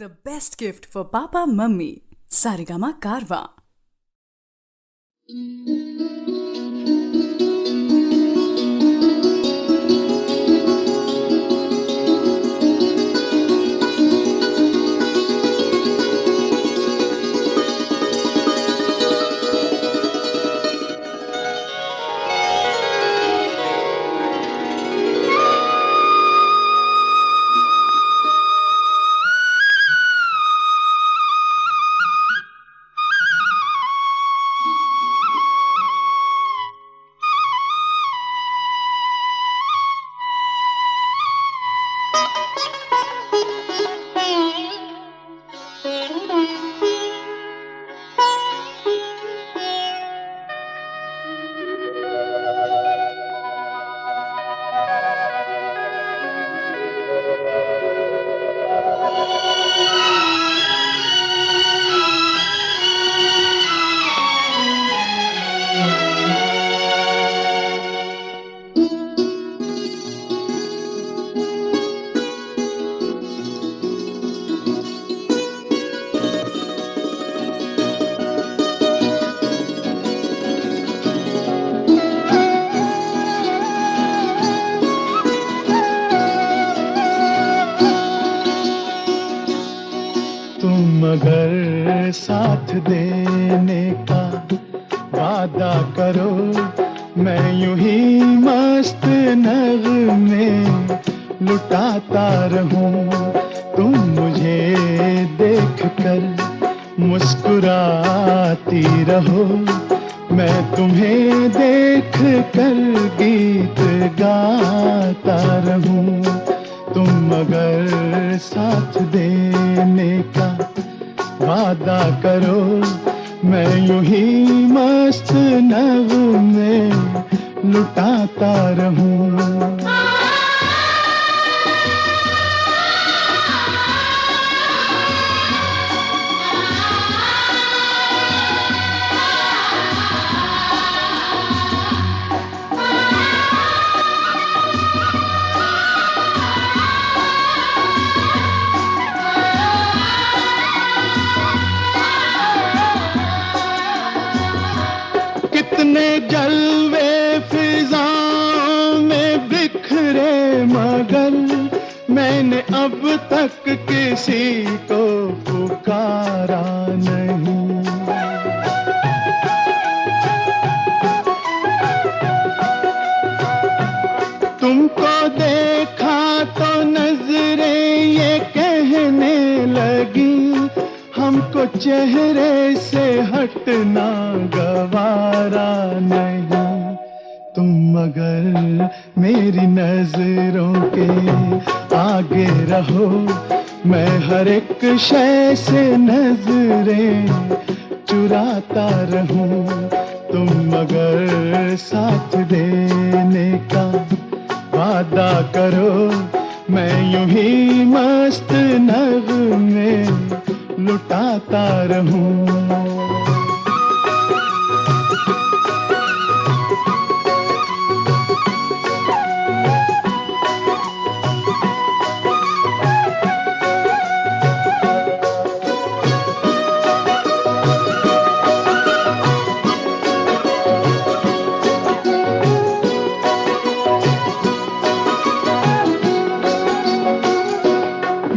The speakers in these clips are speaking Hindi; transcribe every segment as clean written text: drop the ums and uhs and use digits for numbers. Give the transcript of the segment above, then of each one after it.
The best gift for Papa Mummy. Sarigama Karwa. तुम अगर साथ देने का वादा करो, मैं यूं ही मस्त नगमे लुटाता रहूं। तुम मुझे देख कर मुस्कुराती रहो, मैं तुम्हें देख कर गीत गाता रहूं। तुम अगर साथ देने का वादा करो, मैं यूं ही मस्त नगमे लुटाता रहूं। कितने जलवे फिजाओं में बिखरे, मगर मैंने अब तक किसी को पुकारा नहीं। तुमको देखा तो नजरें ये कहने लगी, हमको चेहरे से हटना गवारा नहीं। तुम अगर मेरी नजरों के आगे रहो, मैं हर एक शय से नजरें चुराता रहूं। तुम अगर साथ देने का वादा करो, मैं यूं ही मस्त नगमे लुटाता रहूं।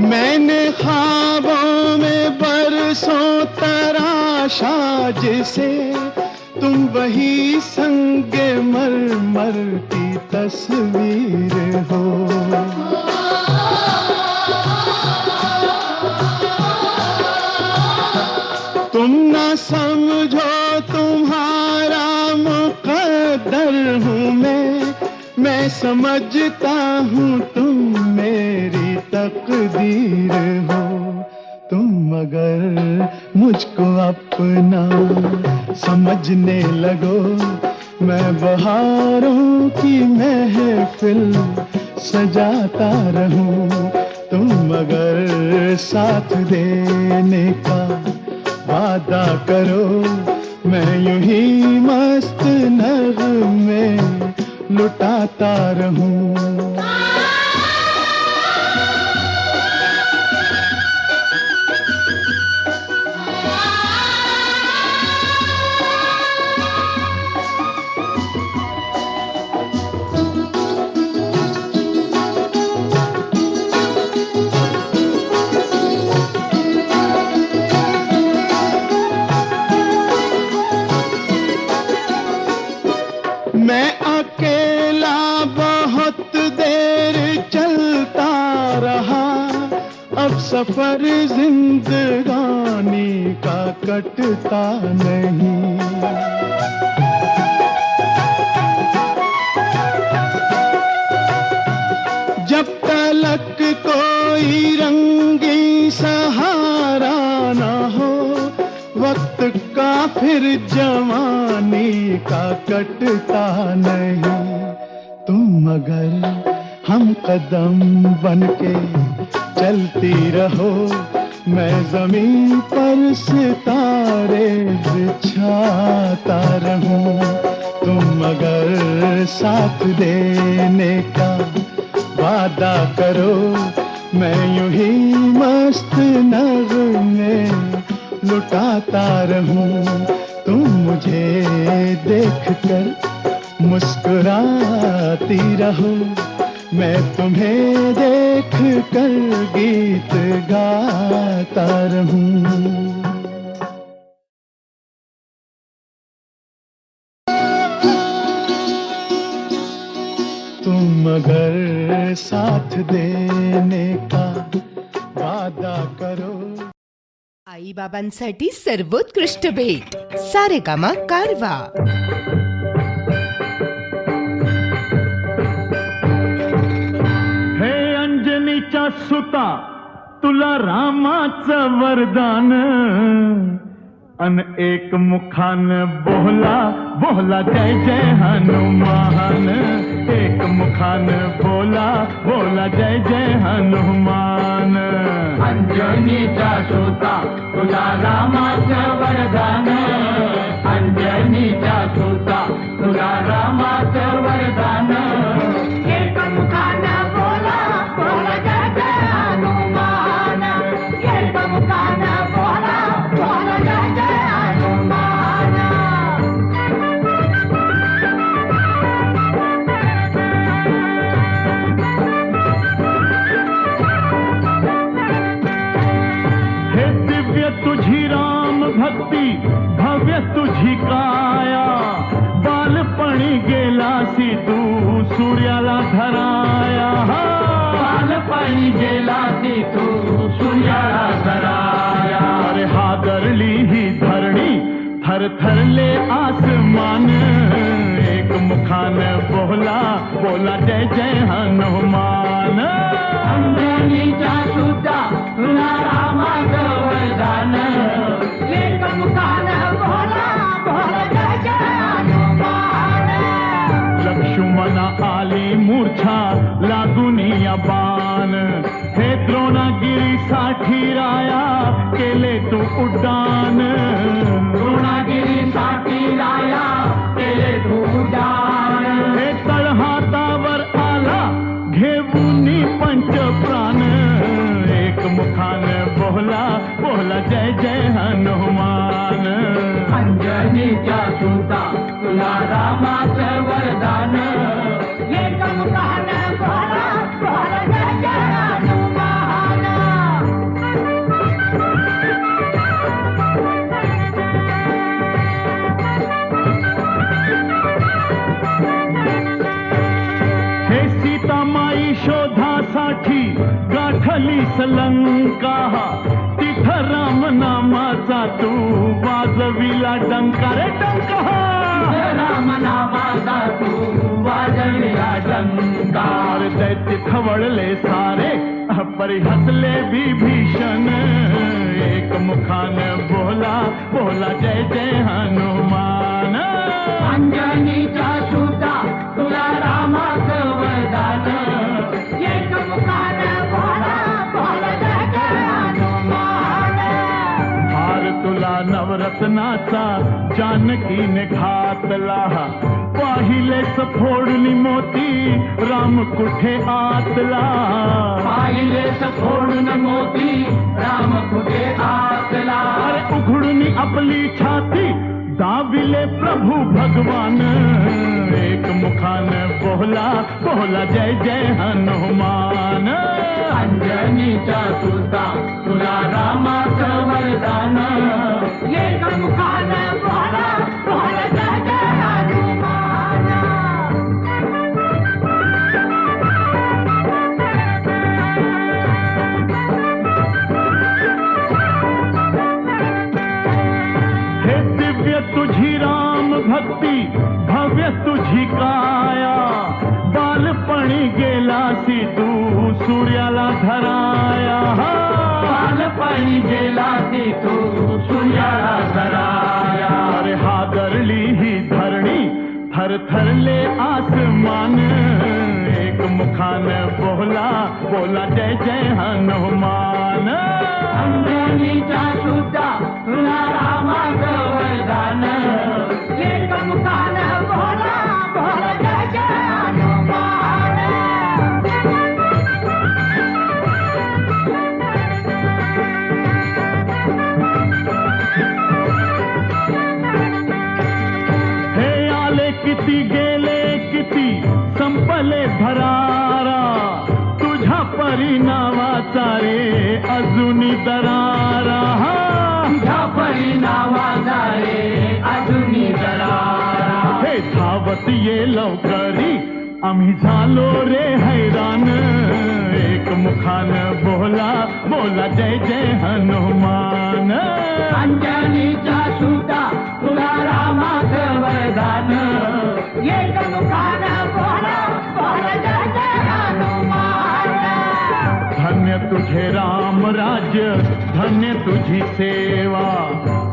मैंने ख्वाबों में बरसों तराशा जिसे, तुम वही संगे मरमर की तस्वीर हो। तुम ना समझो तुम्हारा मुकद्दर हूँ मैं समझता हूँ तुम मेरी तकदीर हो। तुम अगर मुझको अपना समझने लगो, मैं बहारों की महफिल सजाता रहूं। तुम अगर साथ देने का वादा करो, मैं यूं ही मस्त नगमे लुटाता रहूं। सफर जिंदगानी का कटता नहीं। जब तलक कोई रंगी सहारा ना हो, वक्त का फिर जवानी का कटता नहीं। तुम अगर हम कदम बनके चलती रहो, मैं जमीन पर सितारे बिछाता रहूं। तुम अगर साथ देने का वादा करो, मैं यूं ही मस्त नगमे लुटाता रहूं। तुम मुझे देखकर मुस्कुराती रहो, मैं तुम्हें देख कर गीत गाता रहूं। तुम अगर साथ देने का वादा करो। आई बाबांसाठी सर्वोत्कृष्ट भेट सारेगामा कारवा. सुता तुला रामाचं वरदान, अन एक मुखान बोला बोला जय जय हनुमान. एक मुखान बोला बोला जय जय हनुमान. अंजनीचा सुता तुला रामाचं वरदान, अंजनीचा सुता तुला रामाचं वरदान. एक मुखान बोला बोला जय जय हनुमान. एक मुखान बोला बोला जय जय हनुमान. हे दिव्य तुझी राम भक्ती, भव्य तुझी काया. बालपणी गेलासी तू सूर्याला धराया. बालपणी गेलासी तू सूर्याला धराया. अरे हादरली ही धरणी, थरथरले आसमान. एक मुखान बोला बोला जय जय हनुमान. अंजनीचा सुता तुला रामाचं वरदान, एक मुखान बोला बोला जय जय हनुमान. लक्ष्मणा आली मूर्छा लागून या बाण. हे द्रोणागिरीसाठी राया केले तू उड्डाण. द्रोणागिरीसाठी राया केले तू उड्डाण. हे तळहातावर आला घेऊन पंच प्राण. एक मुखान बोला बोला जय जय हनुमान. अंजनीचा सुता तुला रामाचं वरदान, एक मुखान बोला बोला जय जय हनुमान. हे सीतामाई शोधासाठी गाठली लंका. तिथं राम नामाचा तू वाजविला डंका रे डंका. राम नामाचा तू वाजविला डंका. दैत्य खवळले सारे परी हसले विभीषण. एक मुखान बोला बोला जय जय हनुमान. अंजनीचा सुता तुला रामाचं वरदान, एक मुखान बोला बोला जय जय हनुमान. हार तुला नवरत्नाचा जानकीने घातला. पाहिले सफोडली मोती राम कुठे आतला. पाहिले सफोडून मोती राम कुठे आतला. अरे उघडून आपली छाती दाविले प्रभू भगवान. एक मुखान बोला बोला जय जय हनुमान. अंजनीचा सुता तुला रामाचं वरदान, एक मुखान बोला बोला जय जय हनुमान. थर थर ले आसमान, एक मुखान बोला बोला जय जय हनुमान। अंजनीचा सुद्धा तुला रामाचं वरदान, एक मुखान बोला बोला जय जय हनुमान। हे आले किती गेले किती संपले भरारा, तुझ्या परिणामाचा रे अजूनी दरारा। तुझ्या परिणामाचा रे अजूनी दरारा। हे धावत ये लवकरी आम्ही झालो रे हैरान, एक मुखान बोला बोला जय जय हनुमान। अंजनीचा सुद्धा तुला रामाचं वरदान, एक मुखान बोला बोला जय जय हनुमान। धन्य तुझे राम राज्य, धन्य तुझी सेवा,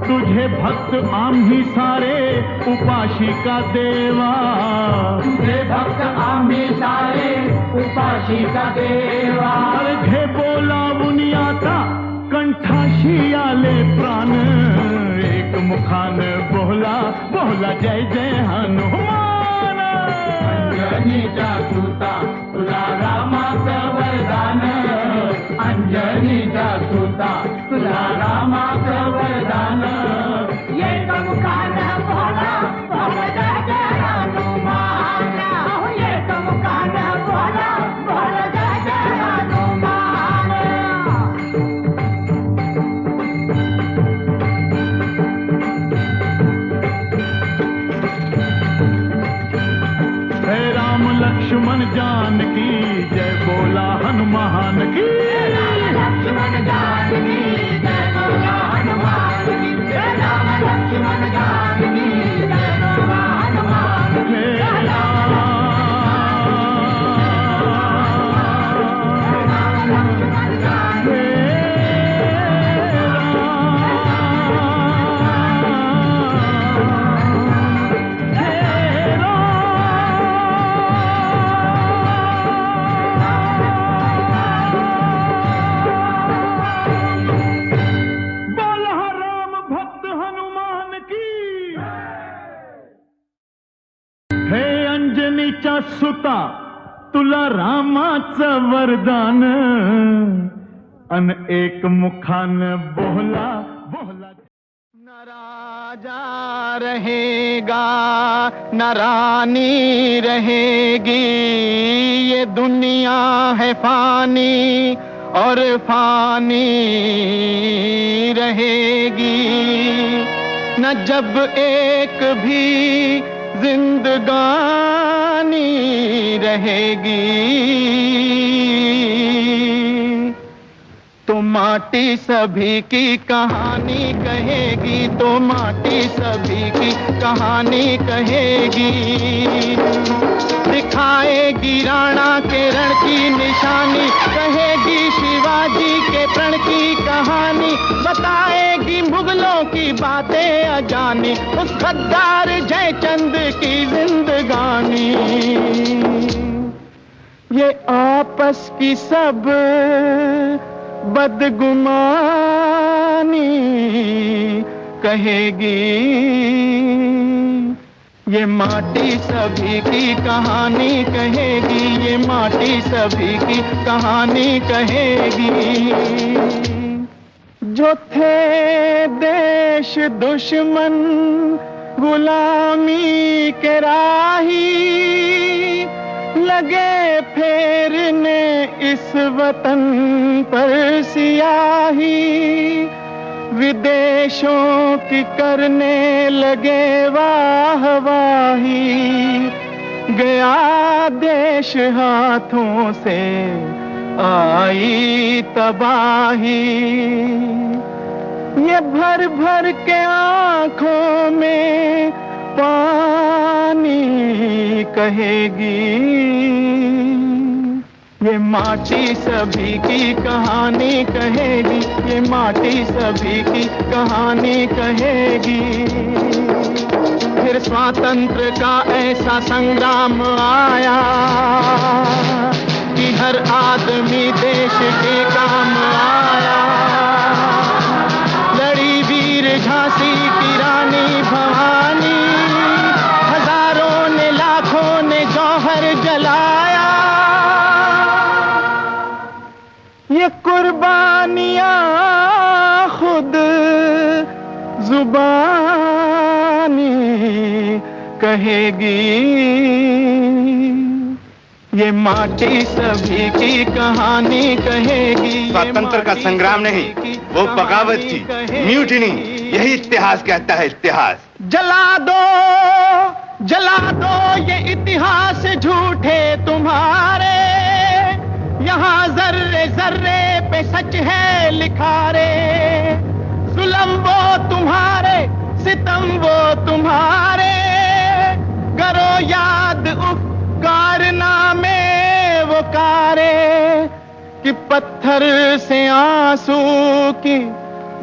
तुझे भक्त आम्ही सारे उपाशी का देवा। तुझे भक्त आम्ही सारे उपाशी का देवा। घे बोलावून आता कंठाशी आले प्राण, एक मुखान बोला बोला जय जय हनुमान। अंजनीचा सुता तुला रामाचं वरदान, अंजनीचा सुता तुला रामाचं वरदान, एक मुखान बोला बोला जय जय हनुमान। एक मुखान बोला बोला जय जय हनुमान। हे राम लक्ष्मण जानकी जय बोला हनुमान की। लक्ष्मण जानकी जय बोला हनुमान की, राम लक्ष्मण जानकी जय बोला हनुमान की। हे लक्ष्मण जानकी अंजनीच्या सुता तुला रामाचं वरदान, अन एक मुखान बोला बोला। न राजा रहेगा न रानी रहेगी, ये दुनिया है फानी और फानी रहेगी। न जब एक भी जिंदगानी रहेगी, तो माटी सभी की कहानी कहेगी, तो माटी सभी की कहानी कहेगी। दिखाएगी राणा के रण की निशानी, कहेगी शिवाजी के प्रण की कहानी, बताएगी मुगलों की बातें अजानी, उस गद्दार जयचंद की जिंदगानी। ये आपस की सब बदगुमानी कहेगी, ये माटी सभी की कहानी कहेगी, ये माटी सभी की कहानी कहेगी। जो थे देश दुश्मन गुलामी के राही, लगे फेरने इस वतन पर सियाही, विदेशों की करने लगे वाहवाही, गया देश हाथों से आई तबाही। ये भर भर के आंखों में पानी कहेगी, ये माटी सभी की कहानी कहेगी, ये माटी सभी की कहानी कहेगी। फिर स्वातंत्र का ऐसा संग्राम आया कि हर आदमी देश के काम आया। लड़ी वीर झांसी की रानी भवानी, हजारों ने लाखों ने जौहर जलाया। ये कुर्बानियां खुद जुबानी कहेगी, ये माटी सभी की कहानी कहेगी। स्वतंत्र का संग्राम नहीं, वो बगावत थी, म्यूटिनी। यही इतिहास कहता है, इतिहास। जला दो ये इतिहास झूठे तुम्हारे, यहाँ जर्रे जर्रे पे सच है लिखा रे। जुल्म वो तुम्हारे, सितम वो तुम्हारे, करो याद कारनामे वो कारे कि पत्थर से आंसू की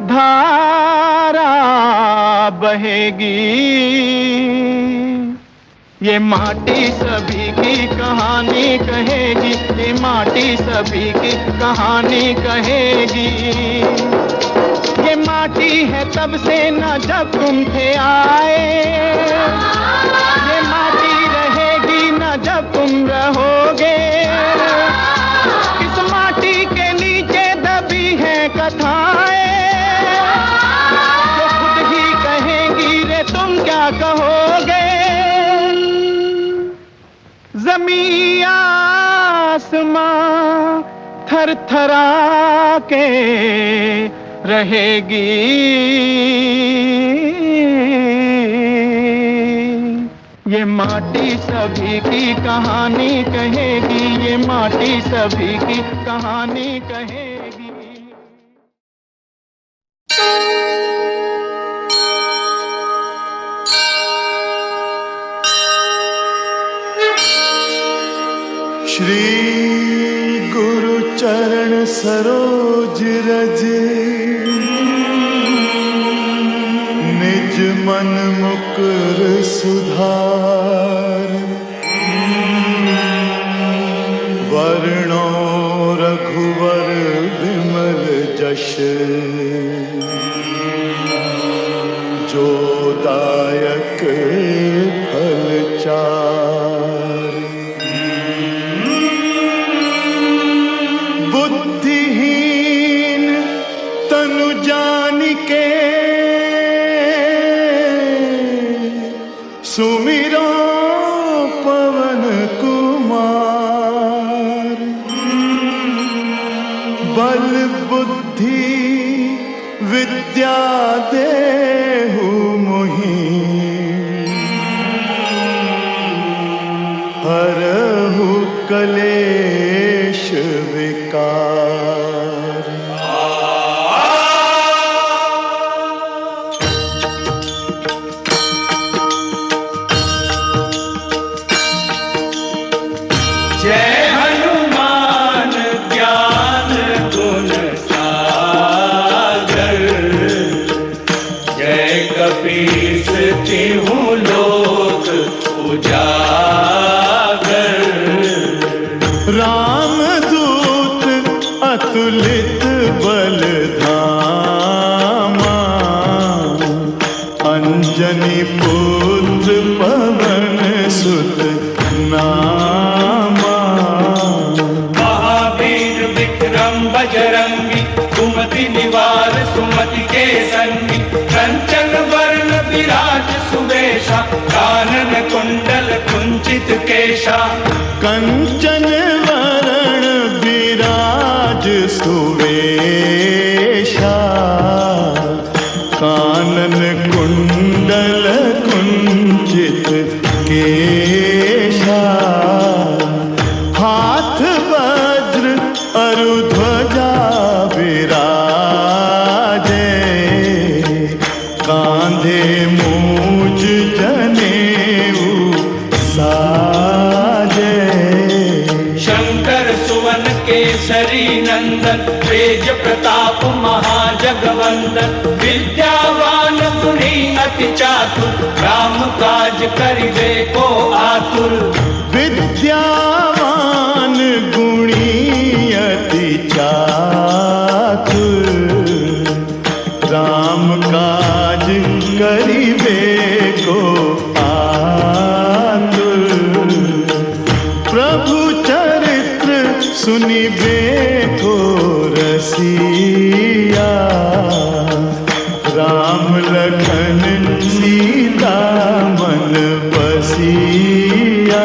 धारा बहेगी। ये माटी सभी की कहानी कहेगी, ये माटी सभी की कहानी कहेगी। ये माटी है तब से न जब तुम थे आए, ये माटी रहेगी न जब तुम रहोगे। इस माटी के नीचे दबी है कथाएं, जो खुद ही कहेंगी रे तुम क्या कहोगे। ज़मीं आसमां थर थरा के रहेगी। ये माटी सभी की कहानी कहेगी, ये माटी सभी की कहानी कहेगी। श्री गुरु चरण सरोज रज, निज मन मुकुर सुधार। वर्णो रघुवर विमल जश, जो दायक फल चार। बुद्धिहीन तनु जानिके, सुमिरो पवन कुमार। बल बुद्धि विद्या देहु मोहि, हरहु कलेश विकार। जय हनुमान ज्ञान गुण सागर, जय कपीस तिहु लोक उजागर। रामदूत अतुलित बल धामा, अंजनी पुत्र पवन सुत नामा। महावीर विक्रम बजरंगी, कुमति निवार सुमति के संगी। कंचन वर्ण विराज सुवेशा, कानन कुंडल कुंचित केशा। कंचन वरण विराज सुवेशा, कानन कुंडल कुंचित केशा। हाथ वज्र अरु ध्वजा विराजे, कांधे मूज जनेऊ साजे। नंदन विद्यावान गुणी अति चातुर राम काज करिबे को आतुर विद्यावान गुणी अति चातुर राम काज करिबे को आतुर प्रभु चरित्र सुनिबे को रसिया राम लखन सीता मन बसिया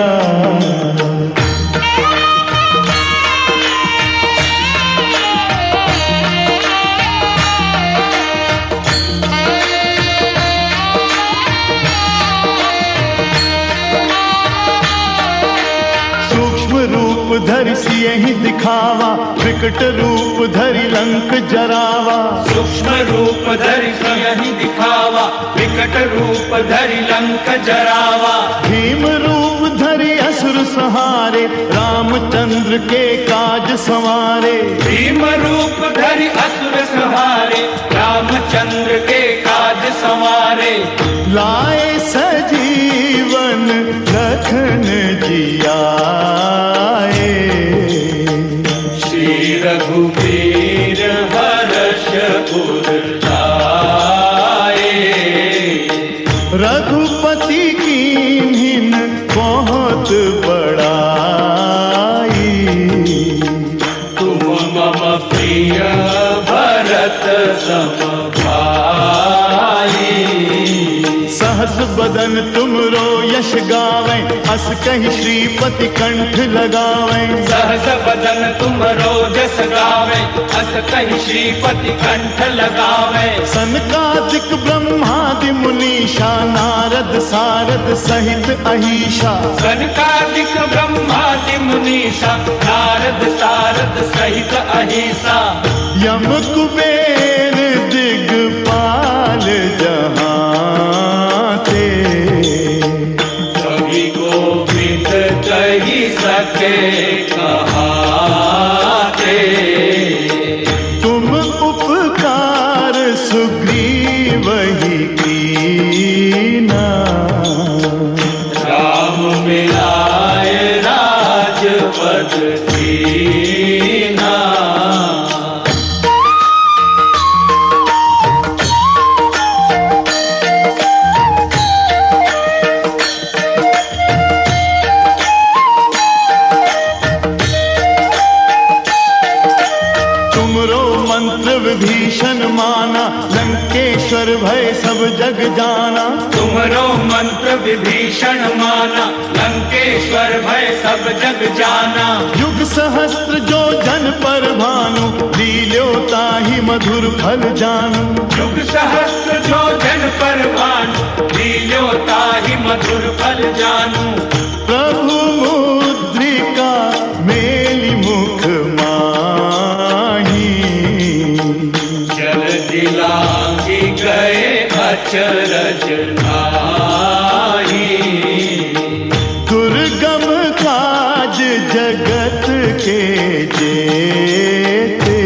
धरि सियहि दिखावा विकट रूप धरि लंक जरावा सूक्ष्म रूप धरि सियहि दिखावा विकट रूप धरि लंक जरावा भीम रूप धरि असुर संहारे रामचंद्र के काज संवारे भीम रूप धरि असुर संहारे रामचंद्र के काज संवारे लाए सजीवन लखन जियाए श्री रघुवीर हर्ष उर लाए रघुपति कीन्हिन बहुत बड़ाई तुम मम प्रिय भरत सम भाई सहस बदन तुमरो यश गावें अस कहि श्रीपति कंठ लगावें सहस बदन तुमरो जस गावे अस कहि श्रीपति कंठ लगावे सनकादिक ब्रह्मादि मुनीषा नारद सारद सहित अहीशा सनकादिक ब्रह्मादि मुनीषा नारद सारद सहित अहिसा यम कुबेर दिगपाल जहाँ थे कवि गोविंद कही सके कहाते तुम उपकार सुग्रीव ही कीना राम मिलाए राजपद दीना विभीषण माना लंकेश्वर भय सब जग जाना तुमरो मंत्र विभीषण माना लंकेश्वर भय सब जग जाना युग सहस्त्र जो जन पर भानु लील्यो ताहि मधुर फल जानू युग सहस्त्र जो जन पर भानु लील्यो ताहि मधुर फल जानू प्रभु मुद्रिका मेलि मुख माही जल दिलांगी गए अचरज नाही दुर्गम काज जगत के जेते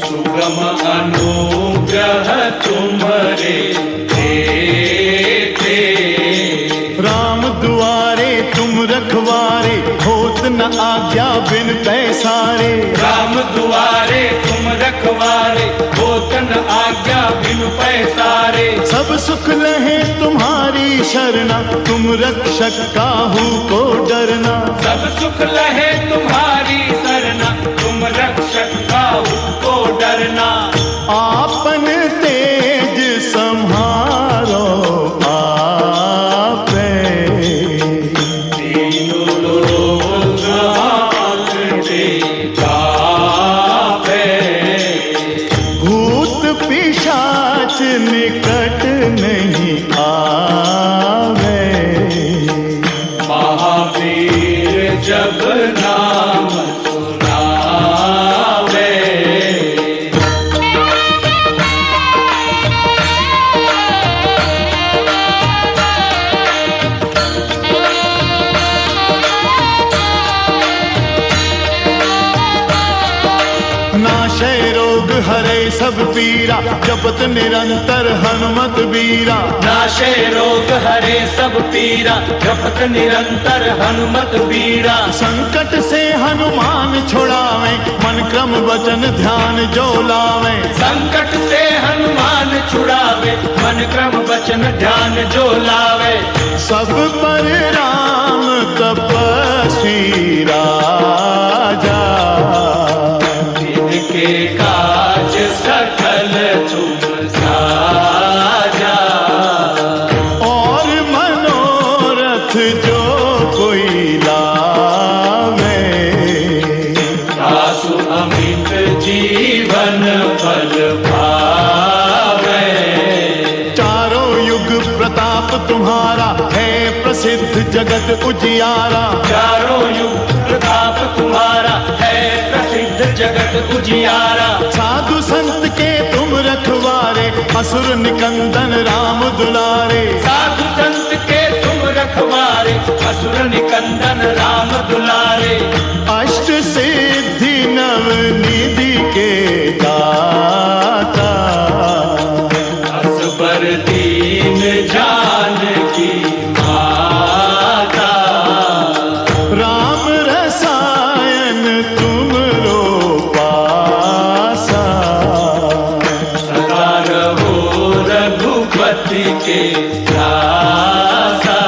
सुगम अनुग्रह तुम्हारे देते राम दुआरे तुम रखवारे होत न आज्ञा बिन पैसारे राम दुआरे तुम रखवारे होतन आज्ञा बिनु पैसारे सब सुख लहे तुम्हारी शरणा तुम रक्षक काहू को डरना सब सुख लहे तुम्हारी सरना तुम रक्षक काहू को डरना आपन तेज सम्हारो आपे तीनों लोग आंकड़े कापे भूत पिशाच निकट नहीं आवे महावीर जब नाम सब पीरा, जपत निरंतर हनुमत बीरा। नाशे रोग हरे सब पीरा, जपत निरंतर हनुमत बीरा। संकट से हनुमान छुड़ावे, मन क्रम वचन ध्यान जो लावे। संकट से हनुमान छुड़ावे, मन क्रम वचन ध्यान जो लावे। सब पर राम तपस्वी राजा, इनके काज सकल तुम साजा। और मनोरथ जो कोई लावे, आसु अमित जीवन फल पावे। चारों युग प्रताप तुम्हारा है प्रसिद्ध जगत उजियारा। चारों युग प्रताप तुम्हारा है प्रसिद्ध जगत उजियारा। साधु संत के तुम रखवारे, असुर निकंदन राम दुलारे। साधु संत के तुम रखवारे, असुर निकंदन राम दुलारे। अष्ट सिद्धि नव निधि के दाता, असबर दीन जानकी माता। राम रसायन तुमरो पासा। सदा रहो रघुपति के दासा।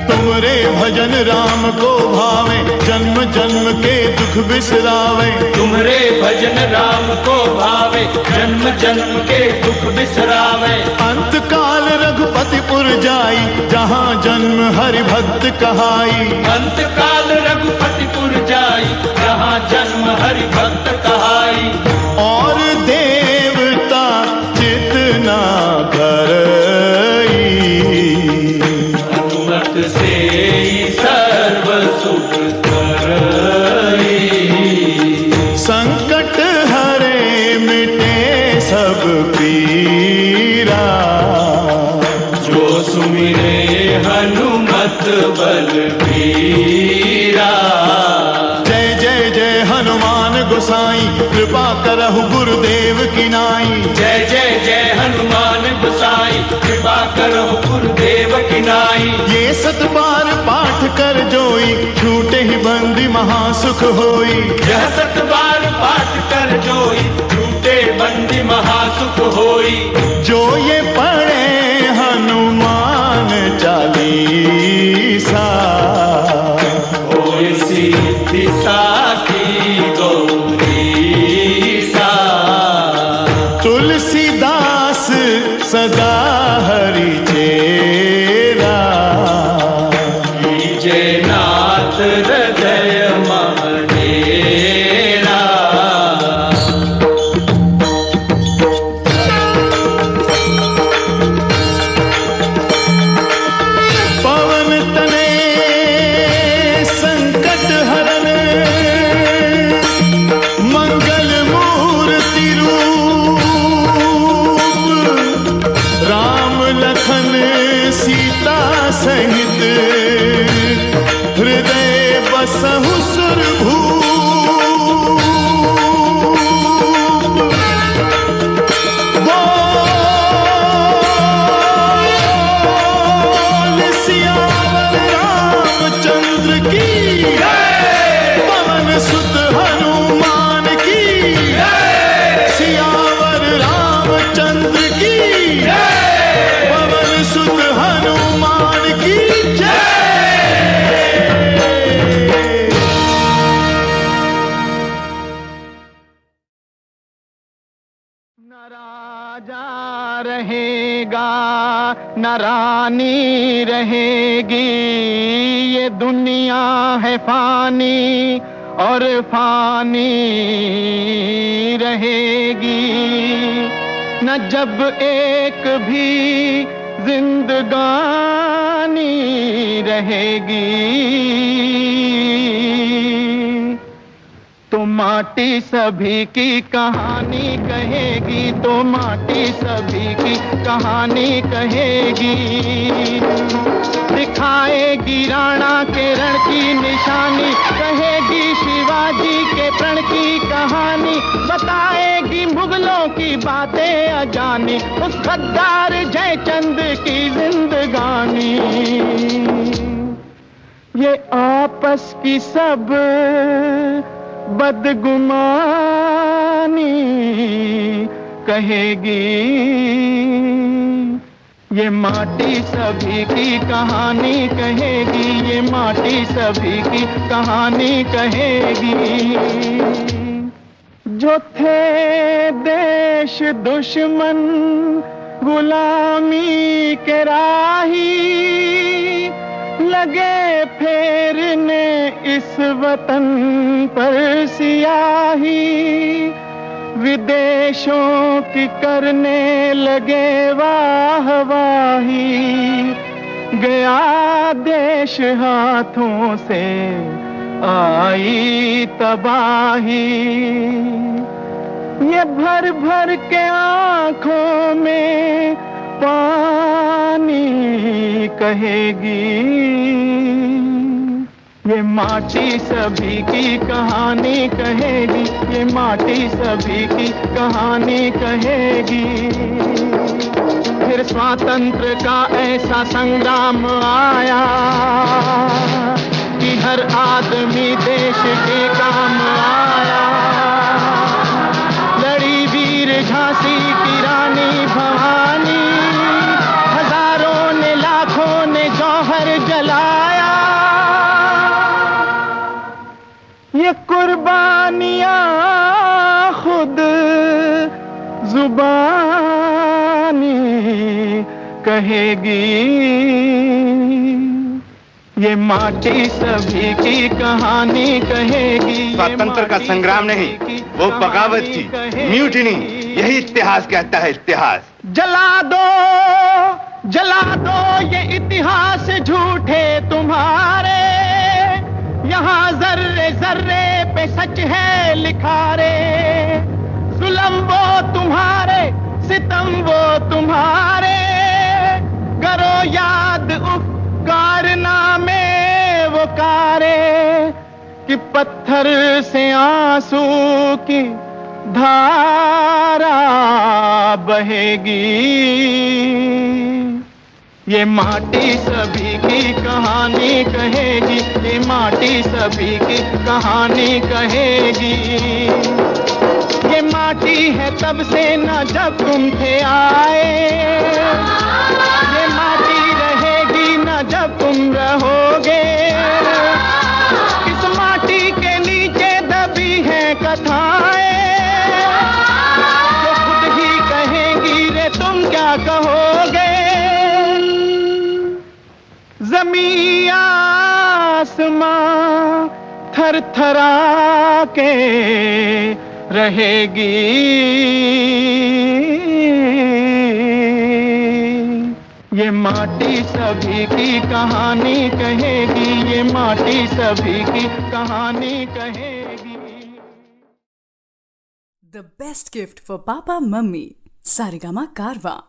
तुमरे भजन राम को भावे, जन्म जन्म के दुख बिसरावे। तुमरे भजन राम को भावे, जन्म जन्म के दुख बिसरावे। अंत काल रघुपतिपुर जाई, जहाँ जन्म हरि भक्त कहाई। अंत काल रघुपतिपुर जाई, जहाँ जन्म हरि भक्त कहाई। और देवता जितना करई, हनुमत से ही सर्व सुख करई। संकट हरे मिटे सब पीरा। जो सुमिरे हनुमत बलबीरा। जय जय जय हनुमान गोसाई, कृपा करहु गुरुदेव की नाई। जय जय जय हनुमान गोसाई, कृपा करो गुरुदेव की नाई। ये सत बार पाठ कर जोई, छूटे ही बंदी महासुख होई। यह सत बार पाठ कर जोई, झूठे बंदी महासुख होई। जो ये पढ़े हनुमान चालीसा, होय सिद्धि साखी गौरीसा। तुलसीदास सदा हरि चेरा। कीजे नाथ हृदय महडेरा। पवन तने संकट हरन, मंगल मूर्ति रूप। राम लखन सीता सहित, हृदय बसहु सुरभूप। बोल सियावर रामचंद्र की, पवन सुत हनुमान की। सियावर रामचंद्र की, पवन सुत हनुमान की जय। न राजा रहेगा न रानी रहेगी, ये दुनिया है फानी और फानी रहेगी। न जब एक भी जिंदगानी रहेगी, तो माटी सभी की कहानी कहेगी, तो माटी सभी की कहानी कहेगी। दिखाएगी राणा के रण की निशानी, कहेगी शिवाजी के प्रण की कहानी, बताएगी मुगलों की बातें अजानी, उस गद्दार जयचंद की जिंदगानी। ये आपस की सब बदगुमानी कहेगी, ये माटी सभी की कहानी कहेगी, ये माटी सभी की कहानी कहेगी। जो थे देश दुश्मन गुलामी के राही, लगे फेरने इस वतन पर सियाही, विदेशों की करने लगे वाहवाही, गया देश हाथों से आई तबाही। ये भर भर के आंखों में पानी कहेगी, ये माटी सभी की कहानी कहेगी, ये माटी सभी की कहानी कहेगी। फिर स्वातंत्र का ऐसा संग्राम आया कि हर आदमी देश के काम आया। लड़ी वीर झांसी की रानी भवानी, हजारों ने लाखों ने जौहर जलाया। ये कुर्बानियां खुद जुबानी कहेगी, ये माटी सभी की कहानी कहेगी। स्वतंत्र का संग्राम नहीं, वो बगावत थी, म्यूटिनी। यही इतिहास कहता है, इतिहास। जला दो ये इतिहास झूठे तुम्हारे, यहाँ जर्रे जर्रे पे सच है लिखा रे। जुल्म वो तुम्हारे, सितम वो तुम्हारे, करो याद कारनामे वो कारे, कि पत्थर से आंसू की धारा बहेगी। ये माटी सभी की कहानी कहेगी, ये माटी सभी की कहानी कहेगी। ये माटी है तब से न जब तुम थे आए, ये माटी रहेगी न जब तुम रहोगे। इस माटी के नीचे दबी है कथाएं, जो खुद ही कहेंगी रे तुम क्या कहोगे। ज़मीं आसमां थर थरा के रहेगी, ये माटी सभी की कहानी कहेगी, ये माटी सभी की कहानी कहेगी। The best gift for Papa Mummy. Saregama Karwa.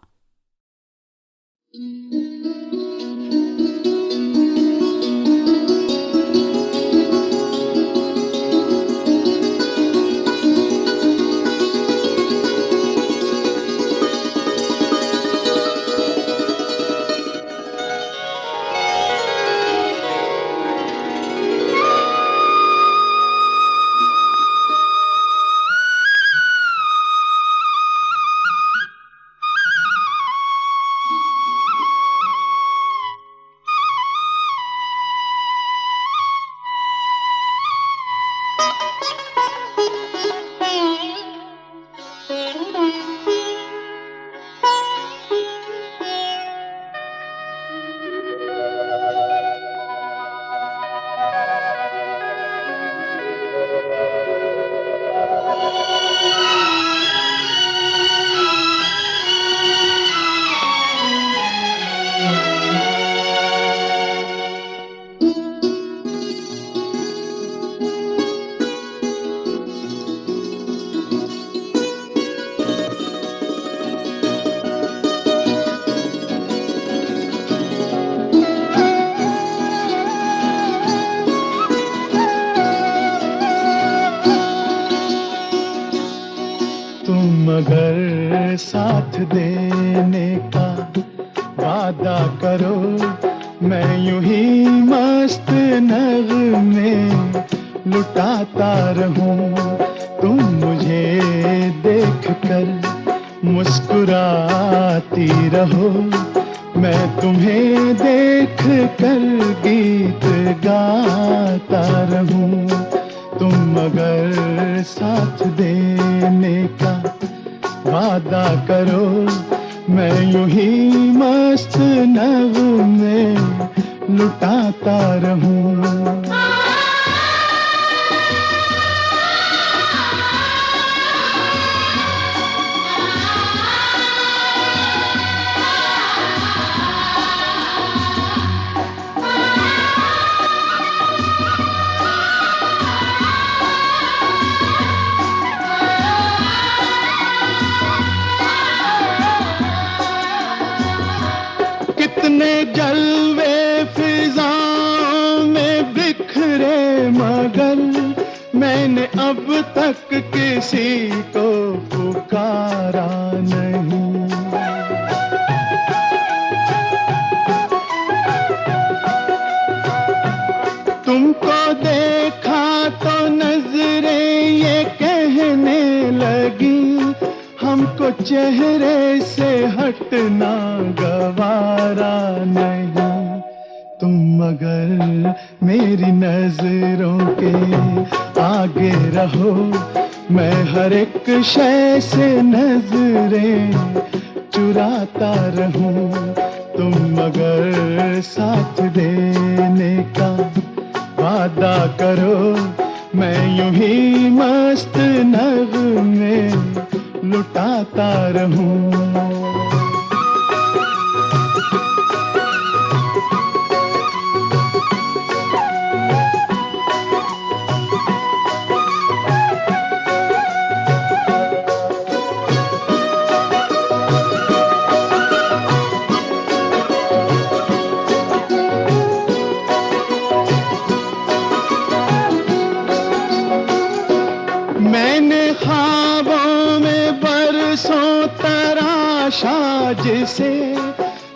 देने का वादा करो, मैं यूं ही मस्त नगमे लुटाता रहूं। तुम मुझे देख कर मुस्कुराती रहो, मैं तुम्हें देख कर गीत गाता रहूं। तुम मगर साथ देने का वादा करो, मैं यूं ही मस्त नगमे लुटाता रहूं। कितने जलवे फिजाओं में बिखरे, मगर मैंने अब तक किसी को पुकारा नहीं। तुमको देखा तो नजरें ये कहने लगी, हमको चेहरे से हटना गवारा नहीं। तुम मगर मेरी नजरों के आगे रहो, मैं हर एक शय से नजरें चुराता रहूं। तुम मगर साथ देने का वादा करो, मैं यूं ही मस्त नगमे लुटाता रहूं। मैंने ख्वाबों में बरसों तराशा जिसे,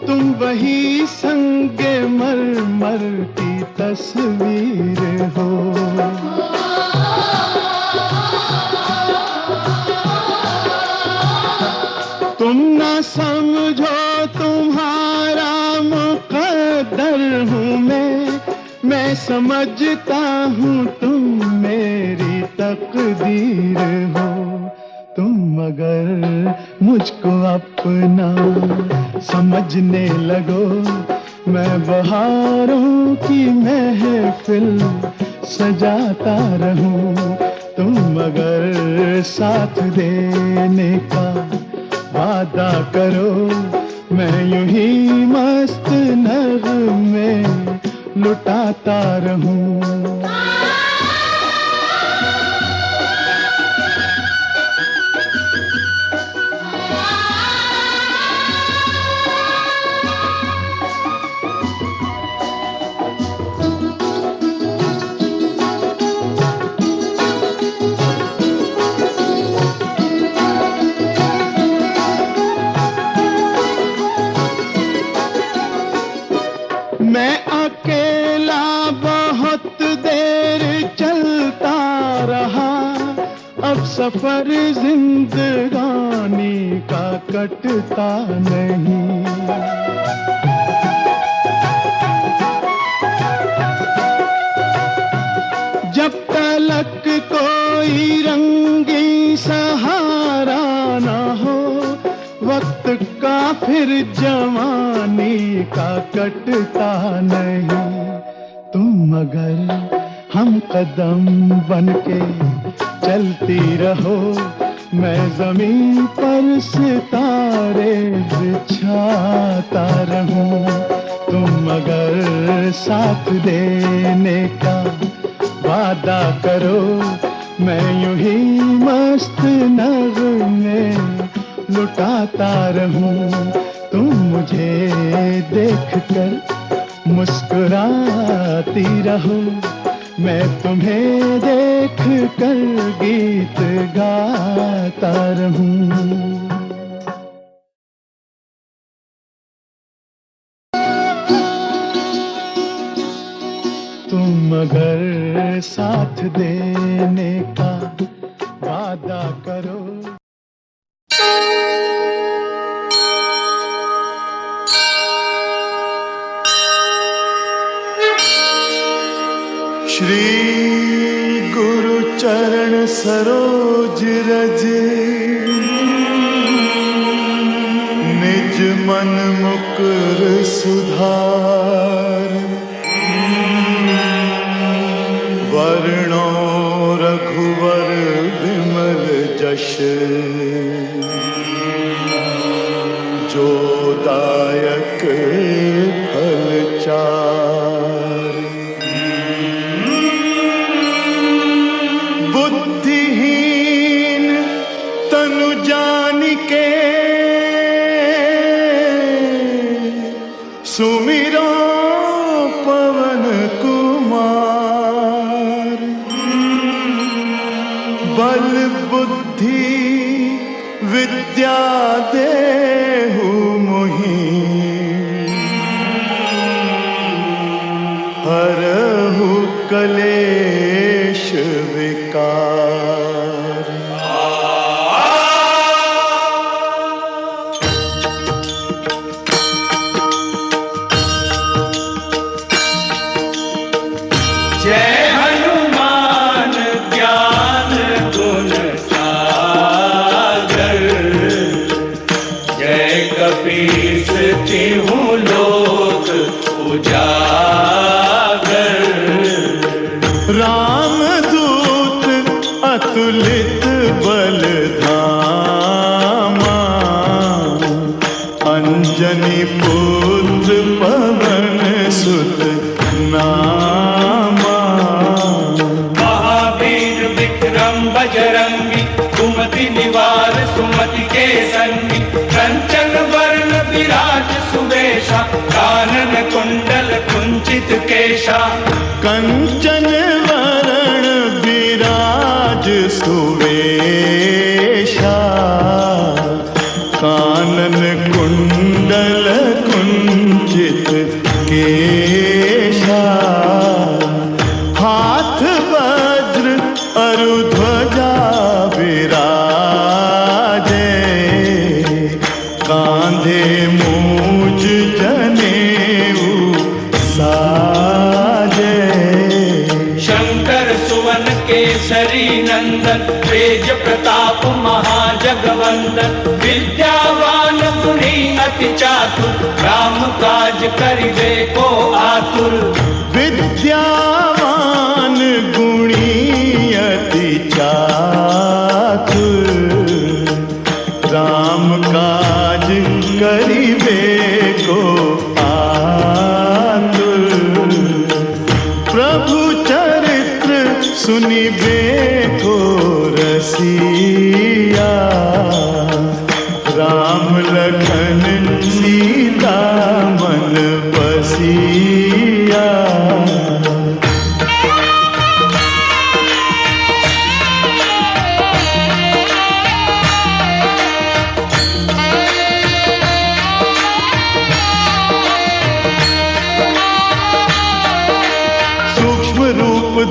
तुम वही संगे मरमर की तस्वीर हो। तुम ना समझो तुम्हारा मुकद्दर हूँ मैं समझता हूँ तुम मेरी तकदीर हो। तुम मगर मुझको अपना समझने लगो, मैं बहारों की महफिल सजाता रहूं। तुम मगर साथ देने का वादा करो, मैं यूं ही मस्त नगमे लुटाता रहूं। मैं अकेला बहुत देर चलता रहा, अब सफर जिंदगानी का कटता नहीं। जब तलक कोई रंगी सहारा ना हो, वक्त का फिर जवानी का कटता नहीं। तुम मगर हम कदम बनके चलती रहो, मैं जमीन पर सितारे बिछाता रहूं। तुम मगर साथ देने का वादा करो, मैं यूं ही मस्त नगमे लुटाता रहूं। तुम मुझे देख कर मुस्कुराती रहो, मैं तुम्हें देख कर गीत गाता रहूं। मगर साथ देने का वादा करो। श्री गुरु चरण सरोज रज निज मन मुकुर सुधार। वर्णो रघुवर विमल जश जो दायक फल चार। बुद्धिहीन तनु जानिके सुमिरो पवन कुमार। बल बुद्धि विद्या देहु मोहि हरहु कलेश विकार। जय हनुमान ज्ञान गुण सागर। जय कपीस तिहु लोक उजागर। रामदूत अतुलित बल धामा। अंजनी पुत्र पवन सुत नामा। महावीर विक्रम बजरंगी कुमति निवार सुमति के संगी। कंचन वर्ण विराज सुवेशा कानन कुंडल कुंचित केशा। कंचन वरण विराज सुवेशा कानन कुंडल कुंचित केशा। हाथ वज्र अरु ध्वजा विराजे कांधे मूज जनेऊ साजे। शंकर सुवन केसरी नंदन तेज प्रताप महाजगवंदन। विद्यावान गुणी अति चातुर राम काज करिबे को आतुर। विद्यावान गुणी अति चातुर राम काज करिबे को आतुर। प्रभु चरित्र सुनिबे को रसिया। राम लखन सीता मन बसिया।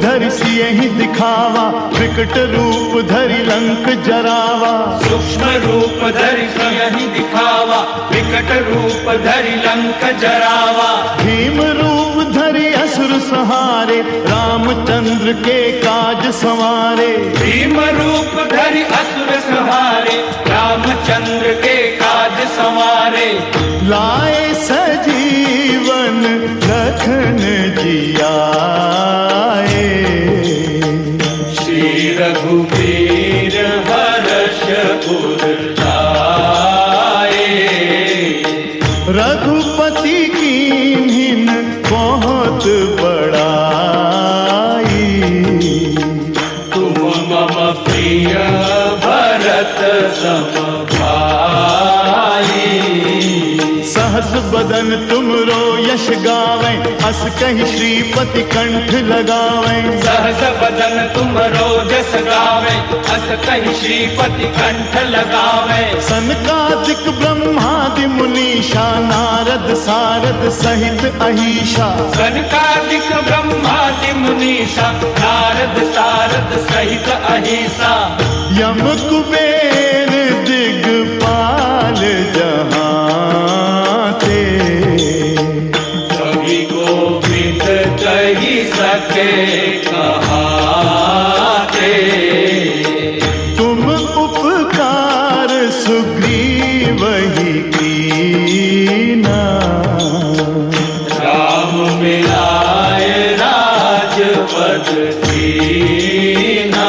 धरि सियहि दिखावा विकट रूप धरि लंक जरावा। सूक्ष्म रूप धरि सियहि दिखावा विकट रूप धरि लंक जरावा। भीम रूप धरि असुर संहारे रामचंद्र के काज संवारे। भीम रूप धरि असुर संहारे रामचंद्र के काज संवारे। लाए सजीवन लखन जियाए। श्री रघुवीर हर्ष उर लाए। रघुपति कीन्हिन बहुत बड़ाई। तुम मम प्रिय भरत सम भाई। सहस बदन तुमरो यश गावें अस कहि श्रीपति कंठ लगावें। सहस बदन तुमरो जस गावे अस कहि श्रीपति कंठ लगावे। सनकादिक ब्रह्मादि मुनीषा नारद नारद सारद सहित अहिषा सनकादिक ब्रह्मादि मुनीषा नारद सारद सहित अहिसा यम कुबेर दिगपाल जहाँ थे कवि गोविंद कही सके कहाते तुम उपकार सुग्रीव ही कीना राम मिलाए राजपद दीना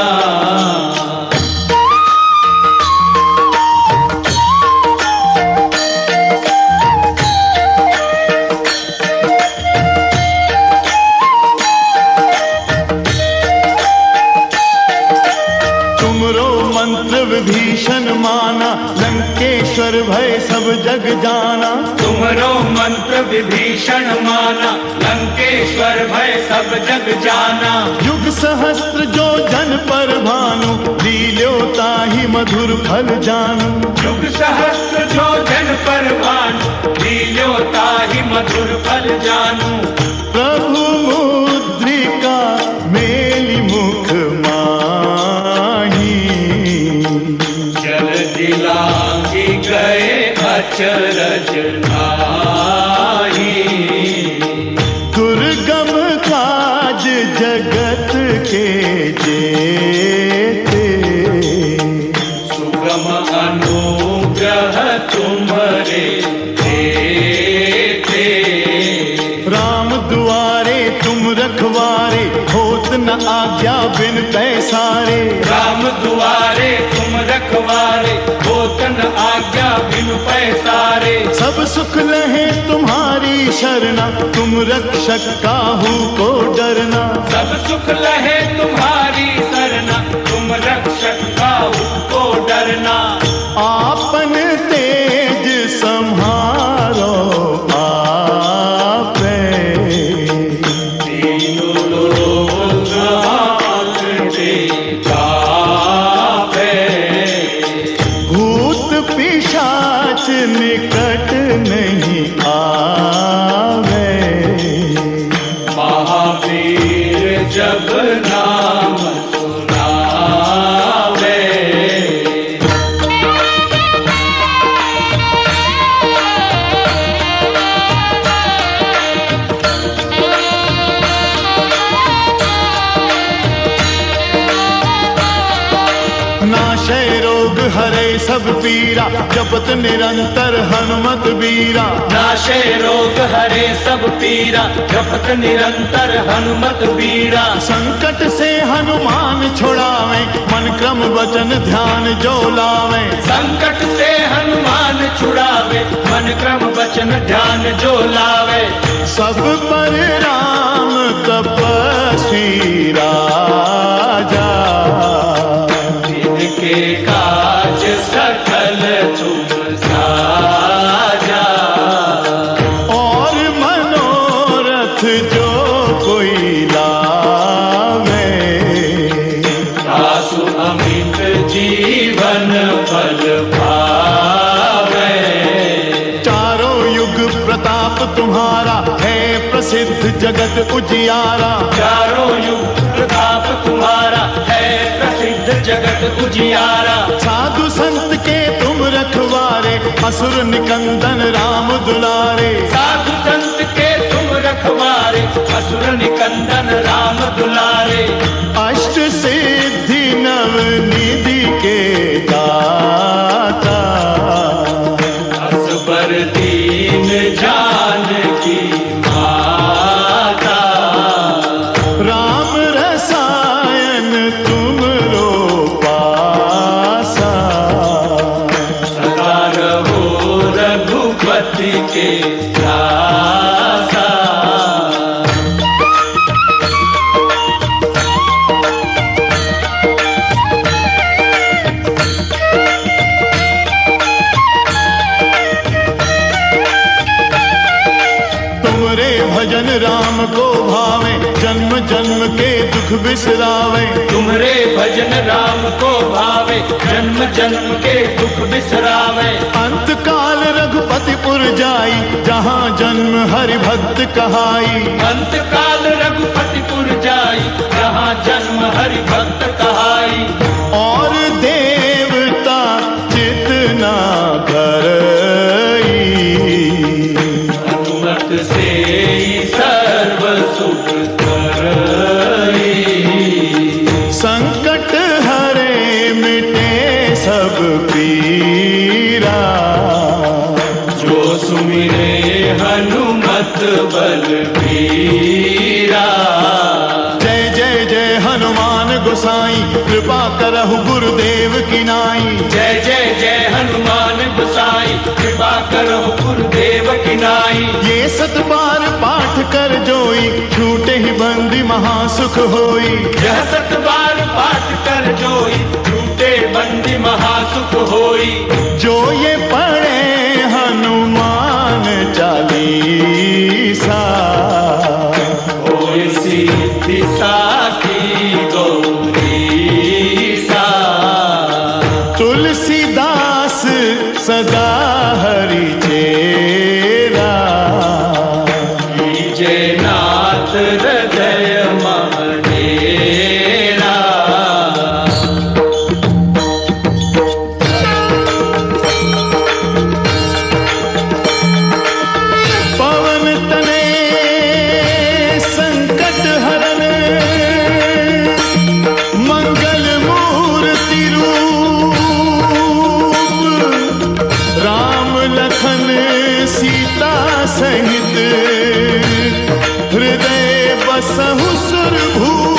तुमरो मंत्र विभीषण माना लंकेश्वर भय सब जग जाना तुमरो मंत्र विभीषण माना लंकेश्वर भय सब जग जाना युग सहस्त्र जो जन पर भानु लील्यो ताहि मधुर फल जानू युग सहस्त्र जो जन पर भानु लील्यो ताहि मधुर फल जानू प्रभु मुद्रिका मेलि मुख माही जल दिलांगी गए अचरज नाही दुर्गम काज जगत के जेते सुगम अनुग्रह तुम्हारे देते राम दुआरे तुम रखवारे होत न आज्ञा बिन पैसारे राम दुआरे तुम रखवारे होतन आज्ञा बिनु पैसारे सब सुख लहे तुम्हारी शरणा तुम रक्षक काहू को डरना सब सुख लहे तुम्हारी सरना तुम रक्षक काहू को डरना आपन तेज सम्हारो आपे तीनों लोग आंकड़े कापे भूत पिशाच निकट नहीं आवे महावीर जब नाम सुनावे नाशय रोग हरे सब पीरा जपत निरंतर हनुमत बीरा नाशे रोग हरे सब पीरा जपत निरंतर हनुमत बीरा संकट से हनुमान छुड़ावे मन क्रम वचन ध्यान जो लावे संकट से हनुमान छुड़ावे मन क्रम वचन ध्यान जो लावे सब पर राम तपस्वी राजा इनके काज सकल तुम साजा और मनोरथ जो कोई लावे आसु अमित जीवन फल पावे चारों युग प्रताप तुम्हारा है प्रसिद्ध जगत उजियारा चारों युग प्रताप तुम्हारा है प्रसिद्ध जगत उजियारा साधु संत के तुम रखवारे असुर निकंदन राम दुलारे साधु संत के तुम रखवारे असुर निकंदन राम दुलारे अष्ट सिद्धि नव निधि के दाता असबर दीन जानकी माता राम रसायन तुमरो पासा सदा रहो रघुपति के दासा तुम तुमरे भजन राम को भावे, जन्म जन्म के दुख बिसरावे। तुमरे भजन राम को भावे, जन्म जन्म के दुख बिसरावे। अंत काल रघुपतिपुर जाई, जहाँ जन्म हरि भक्त कहाई। अंत काल रघुपतिपुर जाई, जहाँ जन्म हरि भक्त कहाई। और देवता जितना करई, हनुमत से सर्व सुख करई। संकट हरे मिटे सब पीरा, जो सुमिरे हनुमत बलबीरा। जय जय जय हनुमान गोसाई, कृपा करहु गुरुदेव की नाई। जय जय जय हनुमान गोसाई, कृपा करो गुरुदेव की नाई। ये सत बार पाठ कर जोई, छूटे ही बंदी महासुख होई। यह सत बार पाठ कर जोई, झूठे बंदी महासुख होई। जो ये पढ़े हनुमान चालीसा, होय सिद्धि साखी गौरीसा। तुलसीदास सदा हरि चेरा, कीजे नाथ हृदय महडेरा। पवन तने संकट हरन, मंगल मूर्ति रूप। राम लखन सीता सहित, हृदय बसहु सुरभूप।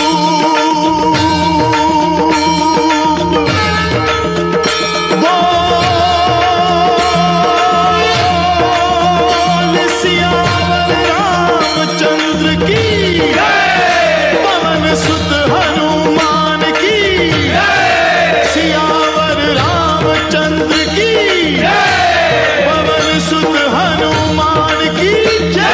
बोल सियावर रामचंद्र की, पवन सुत हनुमान की। सियावर रामचंद्र की, पवन सुत हनुमान की जय।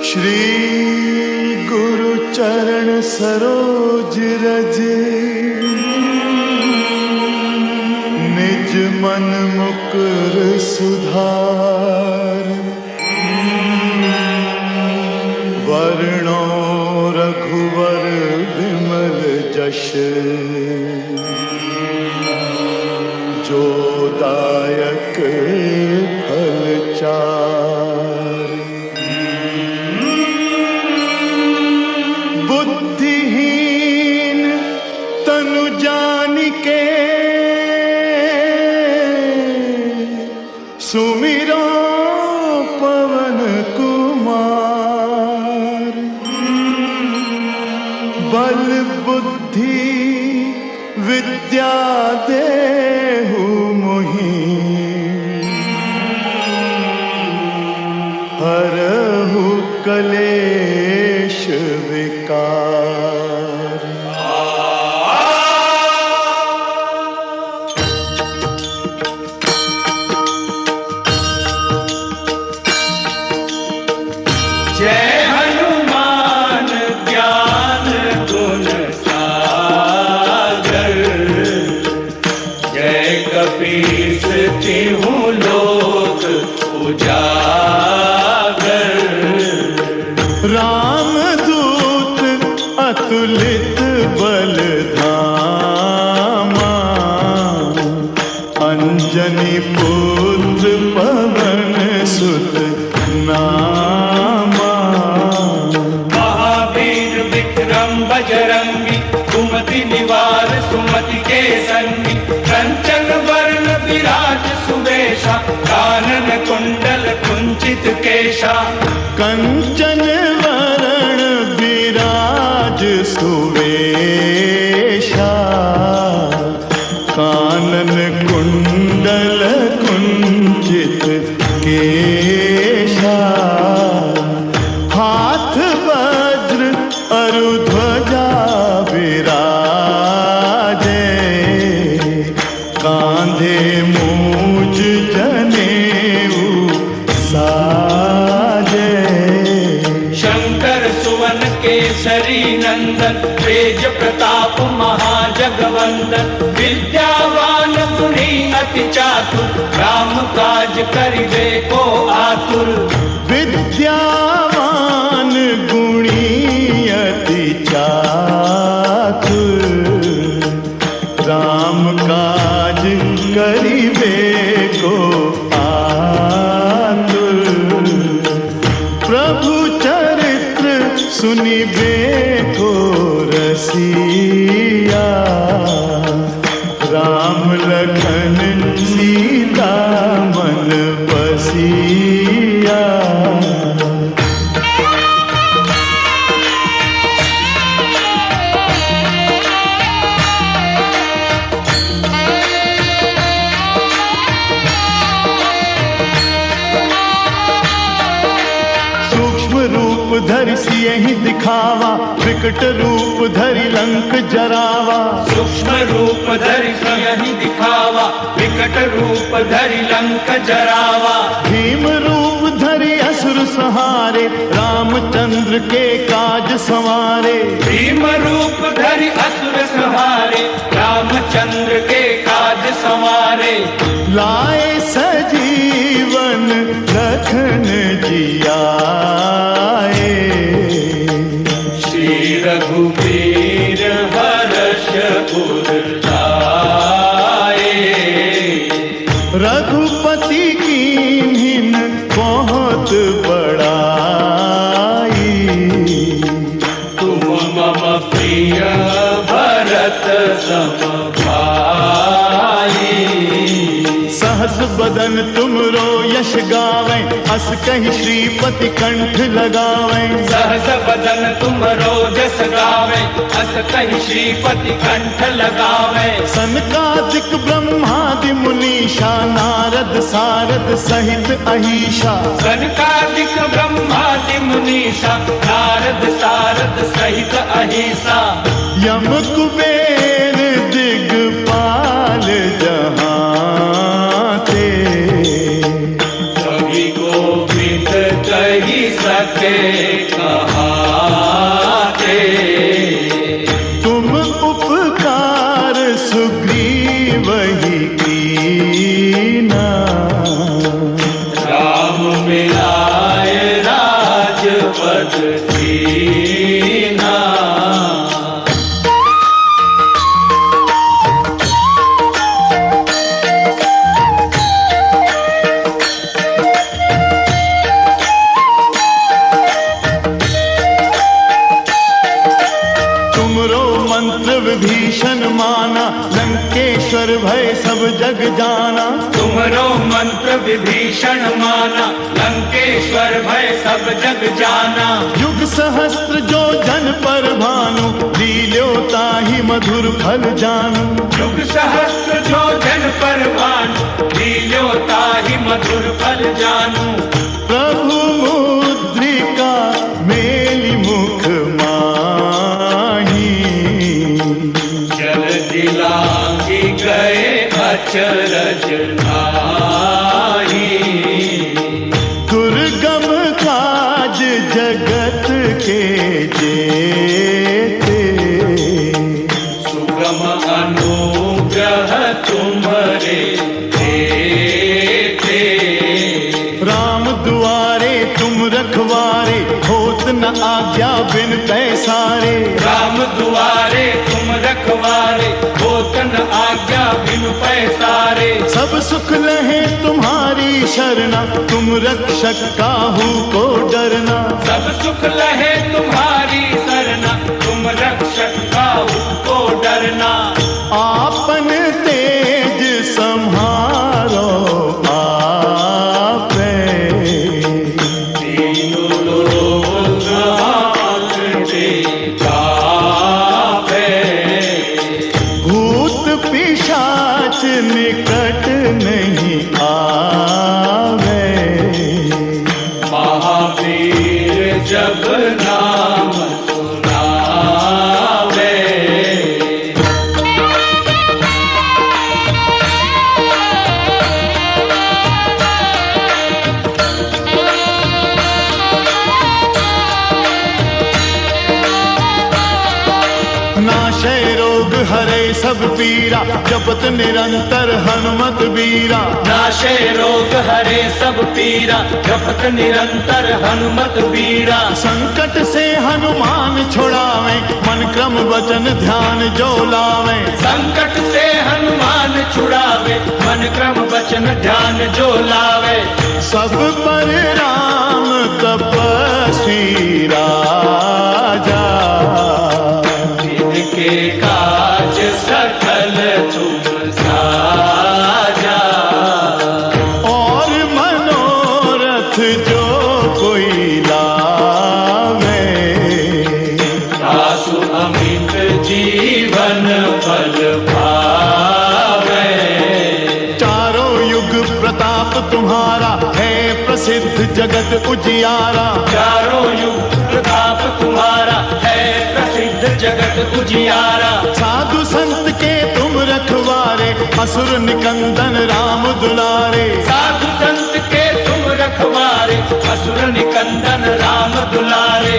श्री गुरु चरण सरोज रज, निज मन मुकुर सुधार। वर्णो रघुवर विमल जश, जो दायक फल चार। बुद्धिहीन तनु जानिके, सुमिरो पवन कुमार। बल बुद्धि विद्या देहु मोहि, हरहु कलेश विकार। जय हनुमान ज्ञान गुण सागर। जय कपीस तिहु लोक उजागर। रामदूत अतुलित बल धामा, अंजनी पुत्र पवन सुत नामा। महावीर विक्रम बजरंगी, कुमति निवार सुमति के संगी। कंचन वर्ण विराज सुवेशा, कानन कुंडल कुंचित केशा। कंचन वरण विराज सुवेशा, कानन कुंडल कुंचित केशा। नंदन विद्यावान गुणी अति चातुर राम काज करिबे को आतुर विद्यावान गुणी अति चातुर राम काज करिबे को आतुर प्रभु चरित्र सुनिबे को रसिया राम लखन सीता मन बसिया धरि सियहि दिखावा विकट रूप धरि लंक जरावा सूक्ष्म रूप धरि सियहि दिखावा विकट रूप धरि लंक जरावा भीम रूप धरि असुर संहारे रामचंद्र के काज संवारे भीम रूप धरि असुर संहारे रामचंद्र के काज संवारे लाए सजीवन लखन जियाए श्री रघुवीर हर्ष उर लाए रघुपति कीन्हिन बहुत बड़ाई तुम मम प्रिय भरत सम भाई सहस बदन तुमरो यश गावें अस कहि श्रीपति कंठ लगावें सहस बदन तुमरो जस गावे अस कहि श्रीपति कंठ लगावे सनकादिक ब्रह्मादि मुनीषा नारद सारद सहित अहीशा सनकादिक ब्रह्मादि मुनीषा नारद सारद सहित अहिसा यम कुबेर दिगपाल जहाँ थे कवि गोविंद कही सके कहाते तुम उपकार सुग्रीव ही कीना राम मिलाए राजपद दीना विभीषण माना लंकेश्वर भय सब जग जाना तुमरो मंत्र विभीषण माना लंकेश्वर भय सब जग जाना युग सहस्त्र जो जन पर भानु लील्यो ताहि मधुर फल जानू युग सहस्त्र जो जन पर भानु लील्यो ताहि मधुर फल जानू प्रभु मुद्रिका मेलि मुख माही जल दिलांगी गए अचरज नाही दुर्गम काज जगत के जेते सुगम अनुग्रह तुम्हारे देते राम दुआरे तुम रखवारे होत न आज्ञा बिन पैसारे राम दुआरे तुम रखवारे होतन आज्ञा बिन पैसारे सब सुख लहे तुम्हारी शरणा तुम रक्षक काहू को डरना सब सुख लहे तुम्हारी सरना तुम रक्षक काहू को डरना आपन तेज सम्हारो आपे तीनों लोग आंकड़े कापे भूत पिशाच निकट नहीं आवे महावीर जब नाम सुनावे हरे सब पीरा, जपत निरंतर हनुमत बीरा। नाशे रोग हरे सब पीरा, जपत निरंतर हनुमत बीरा। संकट से हनुमान छुड़ावे, मन क्रम वचन ध्यान जो लावे। संकट से हनुमान छुड़ावे, मन क्रम वचन ध्यान जो लावे। सब पर राम तपस्वी राजा, इनके काज सकल तुम साजा। और मनोरथ जो कोई लावे, आसु अमित जीवन फल पावे। चारों युग प्रताप तुम्हारा है प्रसिद्ध जगत उजियारा। चारों युग प्रताप तुम्हारा है प्रसिद्ध जगत उजियारा। साधु संत के तुम रखवारे, असुर निकंदन राम दुलारे। साधु संत के तुम रखवारे, असुर निकंदन राम दुलारे।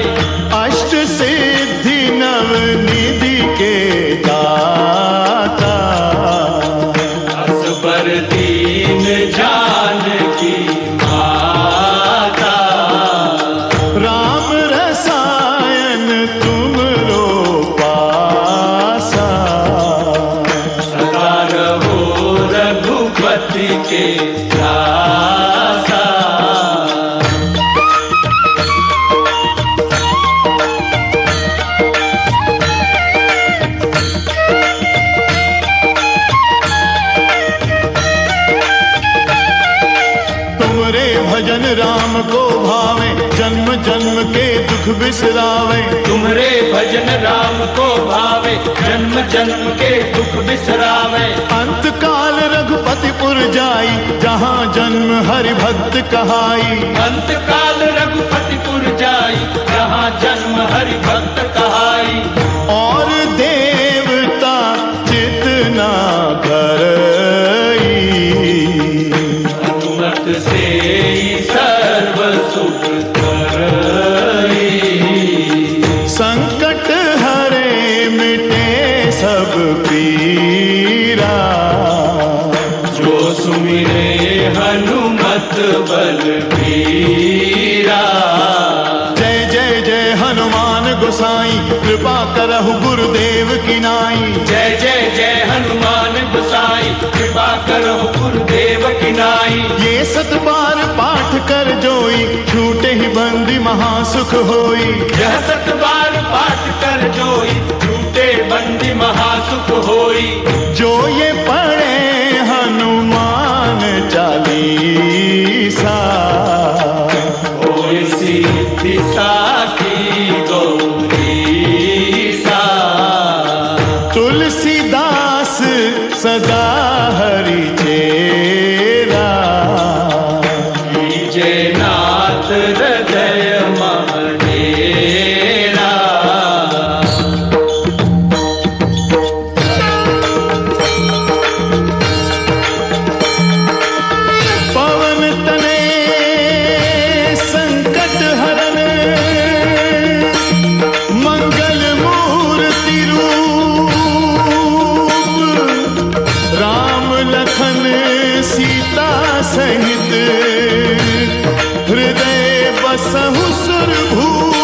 अष्ट सिद्धि नव निधि के दाता, असबर दीन जानकी माता। राम रसायन तुमरो पासा। सदा रहो रघुपति के दासा। तुमरे भजन राम को भावे, जन्म जन्म के दुख बिसरावे। तुमरे भजन राम को भावे, जन्म जन्म के दुख बिसरावे। अंत काल रघुपतिपुर जाई, जहाँ जन्म हरि भक्त कहाई। अंत काल रघुपतिपुर जाई, जहाँ जन्म हरि भक्त कहाई। और देवता जितना करई, हनुमत से ही सर्व सुख करई। संकट हरे मिटे सब पीरा। जो सुमिरे हनुमत बलबीरा। जय जय जय हनुमान गोसाई, कृपा करहु गुरुदेव की नाई। जय जय जय हनुमान गोसाई, कृपा करो गुरुदेव की नाई। ये सत बार पाठ कर जोई, छूटे ही बंदी महासुख होई। यह सत बार पाठ कर जोई, झूठे बंदी महासुख होई। जो ये पढ़े हनुमान चालीसा, होई सिद्धि साखी गौरीसा। तुलसीदास सदा हरि चेरा। जय नाथ हृदय महडेरा। पवन तने संकट हरन, मंगल मूर्ति रूप। राम लखन सीता सहित, हृदय बसहु सुरभूप।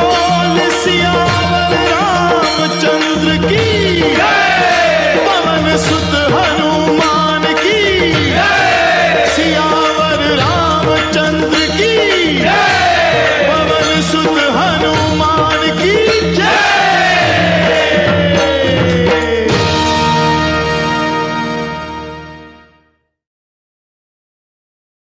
बोल सियावर रामचंद्र की, पवन सुत